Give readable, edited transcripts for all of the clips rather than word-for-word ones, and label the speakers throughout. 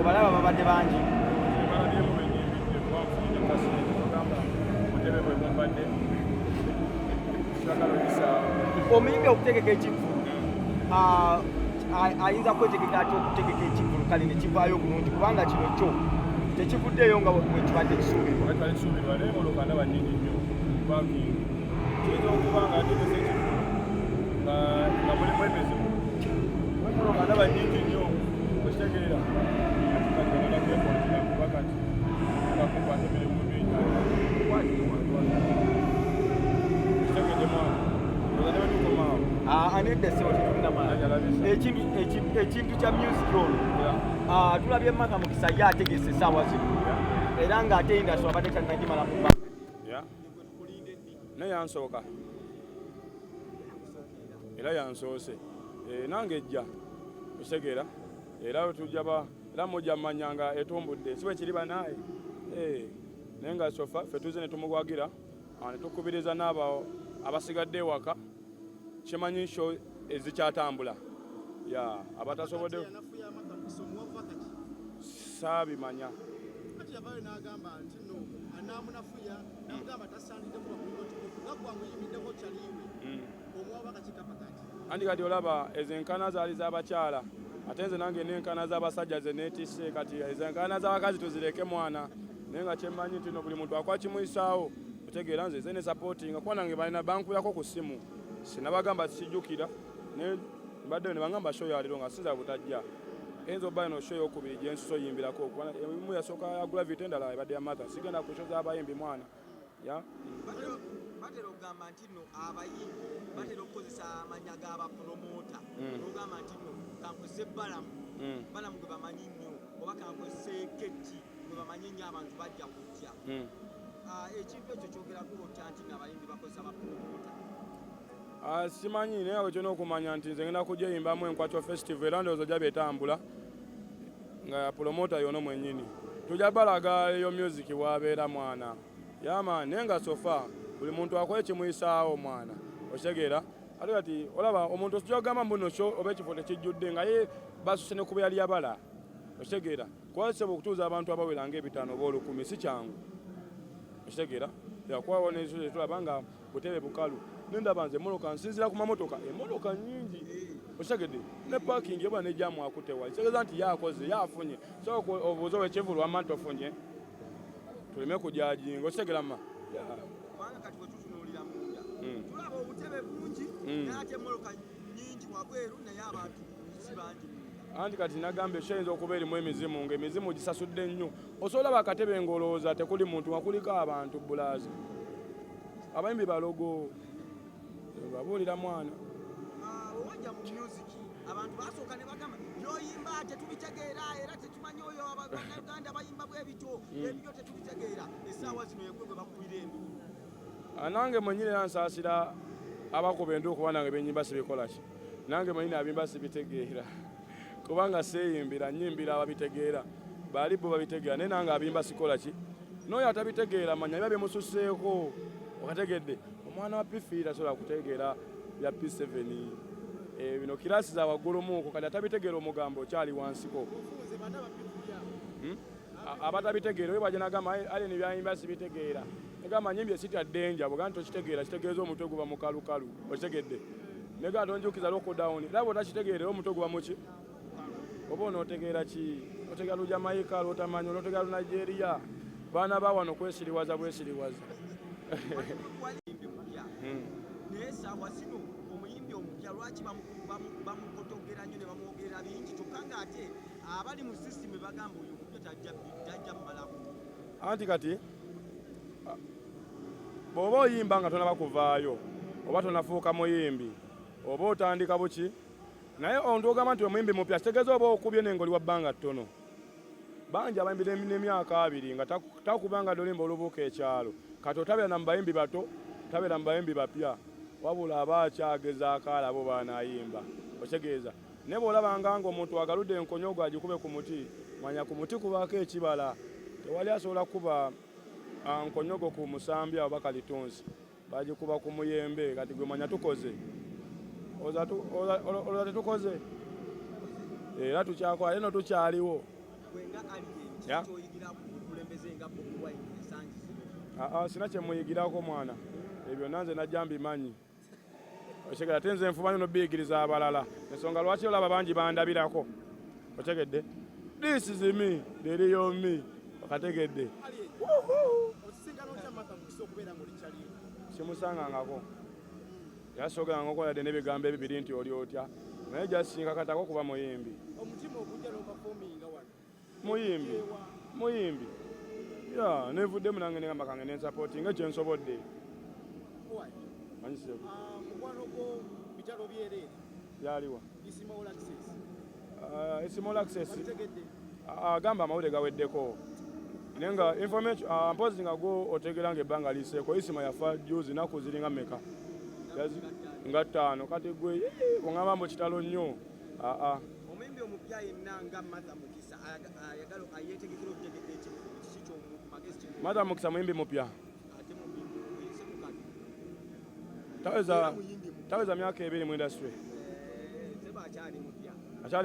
Speaker 1: abalaba babadde bangi. Omuyimbi okutegeka ekivvulu ayinza kwetegeka ati okutegeka ekivvulu kale ne kivaayo bulungi kubanga kino kyo tekivuddeeyo nga bwe kibadde kisuubirwa.
Speaker 2: Naye moloka ndaba nnyingi nnyo pakingi kiyinza okuba nga ategese ekivvulu nga mulimu emizimu. Naye moloka ndaba nnyingi nnyo okitegeera kuba kati kakukwata emirimu mingi kitegedde mwana ozadde wetukomaawo
Speaker 1: anedda ssebo tetulina maanyi ekintu kya music olwo tulabye Maka Mukisa ye ategese essaawa zino era ng'ate industry abadde tannagimala mu bbanga.
Speaker 2: naye yansooka era yansoose nange ejja okitegeera era wetujaba era mujja mmanya nga etumbudde si bwe kiri banaaye naye nga sofa ffe tuze ne tumugwagira ne tukubiriza n'abo abasigadde ewaka kimanyi sho ezikyatambula abatasobodde saabimanya andi kati olaba ezo enkana zaali z'abakyala ate nze nange n'enkana z'abasajja ze neetisse kati ezo enkana z'abakazi tuzireke mwana naye nga kyemmanyi nti no buli muntu akuba kimuyisaawo otegeera nze ze ne sapootinga kuba nange balina bankubirako ku ssimu sinabagamba sikijjukira naye mbaddeyo ne bangamba show ya leero nga sinza butajja eyinza obba ino show eyokubiri gye nsuso yimbirako kuba emu yasooka ya Gravity endala ebadde ya Martha sigenda ku show z'abayimbi mwana
Speaker 1: batera okugamba nti nno abayimbi batera okukozesa amanya g'abapromota n'ogamba nti nno kankozese balamu gwe bamanyi nnyo oba kankozese ketti gwe bamanyi nnyo abantu bajja kujja ekintu ekyo kyogerako otya nti abayimbi bakozesa bapromota.
Speaker 2: Simanyi naye awo kyona okumanya nti nze ngenda kujja yimbamu Enkwacho Festival era ndowooza gyaba etambula nga promota yono mwennyini tujja balaga eyo music bwabeera mwana yamaani naye nga sofa buli muntu akola ekimuyisaawo mwana okitegeera ate kati olaba omuntu tujja kugamba mbuno sho oba ekifo tekijjudde nga ye basuse ne kuba yali abala okitegeera kuba kisaba okutuuza abantu abawera ng'ebitaano oba olukumi si kyangu okitegeera yakubawo n'ensozi tulaba nga butebe bukalu nendaba nze emmotoka nsinzira ku mamotoka emmotoka nnyingi okitegedde ne parking yoba nejjamu akutewa kitegeeza nti yakoze yafunye so obuuza owekivulu wamma ntofunye tuleme kujajinga okitegeera ma
Speaker 1: kubanga kati wetutunuulira munda tulaba obutebe bungi naye ate emmotoka nnyingi wabweru naye abantu si bangi
Speaker 2: anti kati nagambye ekiyinza okuba erimu emizimu ng'emizimu gisasudde nnyo osobola bakatebe ng'olowooza tekuli muntu nga kuliko abantu bulaazi abayimbi balogo babuulira mwana
Speaker 1: owajja mu music abantu basooka ne bagamba byoyimba tetubitegeera era tetumanyi oyo abannayuganda bayimba bwebityo ebyo tetubitegeera essaawa zino yegwe gwe bakubira enduulu
Speaker 2: nange mwenyini era nsaasira abakuba enduulu kuba nange benyimba sibikola ki nange mwenyini abimba sibitegeera kubanga seeyimbira nyimbira ababitegeera baali bo babitegeera naye nange abimba sikola ki n'oyo atabitegeera manya biba byemususseeko okategedde omwana wa P3 asobola kutegeera bya P7 bino kirasi za waggulumuuko kati atabitegeera omugambo okyali wansiko abatabitegeera we bwajja nagamba aleni byayimba sibitegeera negamba nyimbye sitya ddenja bwega ntokitegeera kitegeeza omutwe guba mukalukalu okitegedde nega tonjukiza lockdown era bw'otakitegeera omutwe guba muki oba onootegeera ki otegeera lu Jamaica lwotamanyi onootegeera lu Nigeria baana ba wano kwesiriwaza bwesiriwaza
Speaker 1: naye essaawa zino omuyimbi omupya lwaki bamukotogera nnyo ne bamwogerera bingi kyokka ng'ate abali mu sisitimu bagamba oyo omupya tajja mmalako
Speaker 2: anti kati bw'oba oyimba nga tonaba kuvaayo oba tonafuuka muyimbi oba otandika buki naye ontu ogamba nti omuyimbi mupya kitegeeza oba okubye n'engoli wa bbanga ttono bangi abayimbi n'emyaka 2 nga takubanga dolimba olubuuka ekyalo kati otabeera na mubayimbi bato tabeera mu bayimbi bapya wabula aba akyagezaako alabo baanayimba okitegeeza naye bw'olabanga ng'omuntu agaludde enkonyogo agikube ku muti manya ku muti kubaako ekibala tewali asobola kuba nkonyogo ku musambi oba kalitunsi bagikuba ku muyembe kati gwe manya tukoze olwoza tetukoze era tukyakola eno tukyaliwo Sina kye muyigirako mwana ebyo nanze najja mbimanyi otegedde ate nze nfuba nnyo n'obbiyigiriza abalala ensonga lwaki olaba bangi bandabirako otegedde this is me deriyo me okategedde simusangangako yasogeranga okola dde n'ebigambo ebibiri nti oli otya naye jasinga katako kuba muyimbi muyimbi ya nevuddemu nange negamba kange nensapoti nga kyensobodde yaliwa Isma Olaxess agamba amawulire gaweddeko naye nga information mpozi nga go otegera nga ebbanga liseeko Isma yafa juzi naku ziringa meka nga 5 kati gwe ongamba mbu kitalo nnyo
Speaker 1: omwembi omupya yenna nga Martha Mukisa ayagala ayetegekera okutegeka ekifu kikyo magezi kino
Speaker 2: Martha Mukisa muyimbi mupya
Speaker 1: ate muyimbi semukati
Speaker 2: taweza myaka 2 mu industry
Speaker 1: seba
Speaker 2: akyali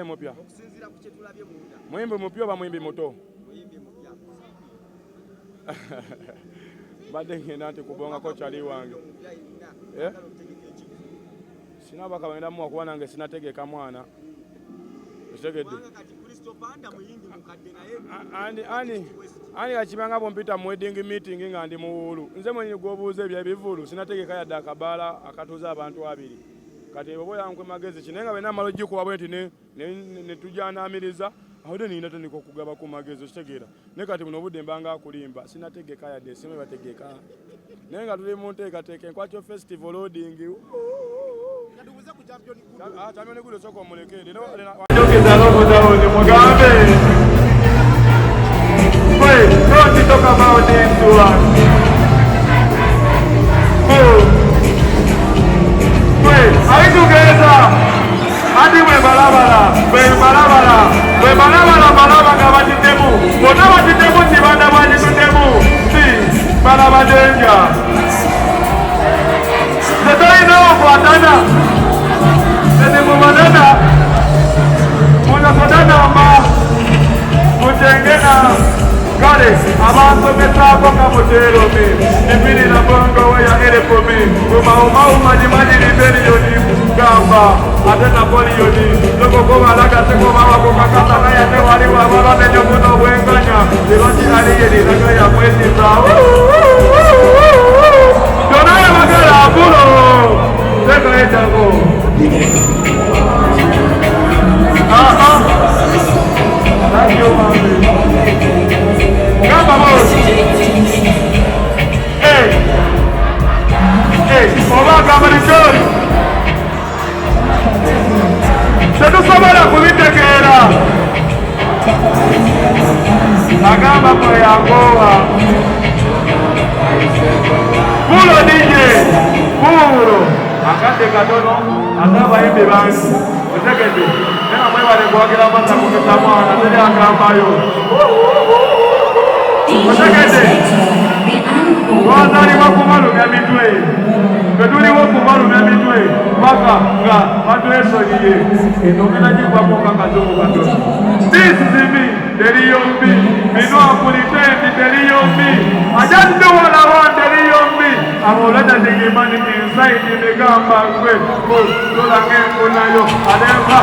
Speaker 2: mupya
Speaker 1: okusinziira ku kyetulabye munda
Speaker 2: muyimbi mupya oba muyimbi muto
Speaker 1: muyimbi mupya
Speaker 2: badde ngenda nti kubongako kyali wange sinabaka bagenda muwa kuba nange sinategeka mwana okitegedde ani kakibanga bompita mu wedding meeting nga ndi muwulu nze mwenyi gwobuuza ebyo ebivulu sinategeka yadde akabaala akatuuza abantu 2 kati ebo yankwe magezi ki naye nga bena amala ogikuwa bwe nti ne tujanaamiriza awode nina tandika okugaba ku magezi okitegeera naye kati buno obudde mbanga akulimba sinategeka yadde esimu bategeka naye nga tuli mu nteekateeka enkwatyo festival loading champion gulu soko omulekere ayogeza lobodaoni mugambe don't talk about this one are you together ati bwe balabala nga batitemu bonna batitemu kibanda bwagitutemu si balabadenja tetolina okwatana tete mubanana munakodanamba mutengena kale abansomesaako nga muteeromi nipirira bongo weya erefomi bumaumawu manyimanyi liberiyoni gamba ate napoliyoni nokokobalagasekobawakokakasagayate waliwo abalamenyo buno obwenganya ebakiraliyeriraga yamwesiza tonaye bagala abulo tekaetago gamba mosi oba gamba likyoli tetusobola kubitegeera agamba kweyangowa bulo nije bulo akadde katono ate abayimbi bangi otegedde nena mwebale kuwagira Martha Mukisa mwana teri agambayo otegedde twazaliwa kubalumya mitwe fetuliwo kubalumya mitwe paka nga batwesonyiye enogenda gigwako kakazungu katono this is me teriyo mbi bino akulitendi teriyo mbi ajadduwalawo teriyo mbi abolada tegimani inside negamba gwe tolange enfunayo alemba